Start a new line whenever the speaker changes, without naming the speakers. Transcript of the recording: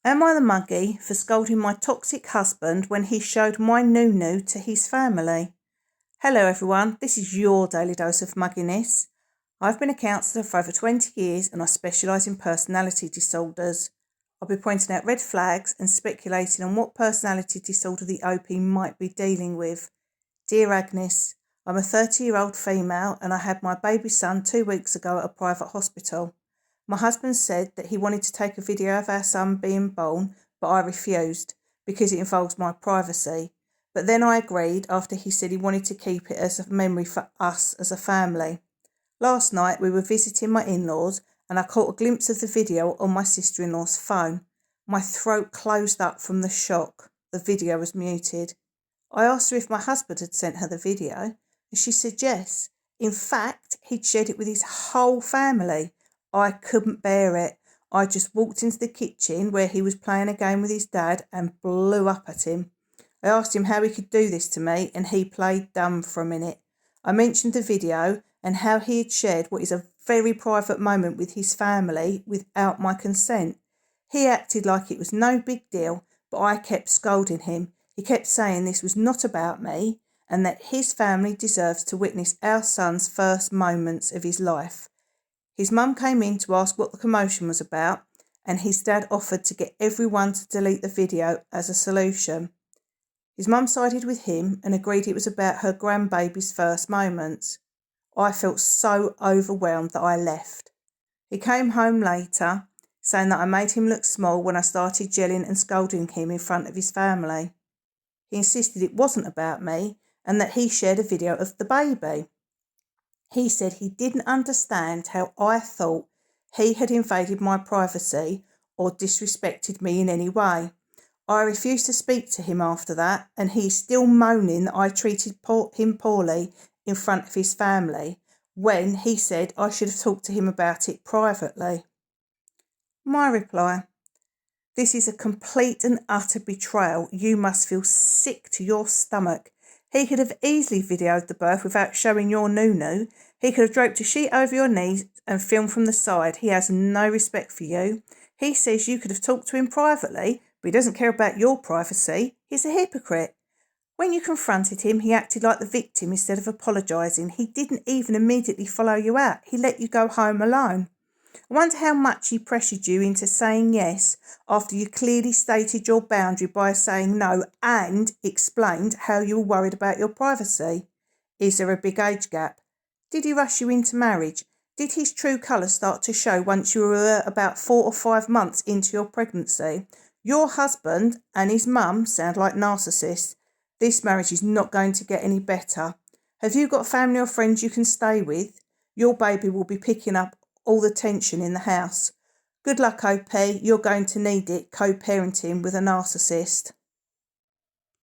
Am I the Muggy for scolding my toxic husband when he showed my noo-noo to his family? Hello everyone, this is your daily dose of mugginess. I've been a counsellor for over 20 years and I specialise in personality disorders. I'll be pointing out red flags and speculating on what personality disorder the OP might be dealing with. Dear Agnes, I'm a 30-year-old female and I had my baby son 2 weeks ago at a private hospital. My husband said that he wanted to take a video of our son being born, but I refused because it involves my privacy. But then I agreed after he said he wanted to keep it as a memory for us as a family. Last night we were visiting my in-laws and I caught a glimpse of the video on my sister-in-law's phone. My throat closed up from the shock. The video was muted. I asked her if my husband had sent her the video and she said yes. In fact, he'd shared it with his whole family. I couldn't bear it. I just walked into the kitchen where he was playing a game with his dad and blew up at him. I asked him how he could do this to me and he played dumb for a minute. I mentioned the video and how he had shared what is a very private moment with his family without my consent. He acted like it was no big deal, but I kept scolding him. He kept saying this was not about me and that his family deserves to witness our son's first moments of his life. His mum came in to ask what the commotion was about and his dad offered to get everyone to delete the video as a solution. His mum sided with him and agreed it was about her grandbaby's first moments. I felt so overwhelmed that I left. He came home later saying that I made him look small when I started yelling and scolding him in front of his family. He insisted it wasn't about me and that he shared a video of the baby. He said he didn't understand how I thought he had invaded my privacy or disrespected me in any way. I refused to speak to him after that and he's still moaning that I treated him poorly in front of his family when he said I should have talked to him about it privately. My reply: this is a complete and utter betrayal. You must feel sick to your stomach. He could have easily videoed the birth without showing your noo-noo. He could have draped a sheet over your knees and filmed from the side. He has no respect for you. He says you could have talked to him privately, but he doesn't care about your privacy. He's a hypocrite. When you confronted him, he acted like the victim instead of apologising. He didn't even immediately follow you out. He let you go home alone. I wonder how much he pressured you into saying yes after you clearly stated your boundary by saying no and explained how you were worried about your privacy. Is there a big age gap? Did he rush you into marriage? Did his true colours start to show once you were about 4 or 5 months into your pregnancy? Your husband and his mum sound like narcissists. This marriage is not going to get any better. Have you got family or friends you can stay with? Your baby will be picking up all the tension in the house. Good luck, OP. You're going to need it co-parenting with a narcissist.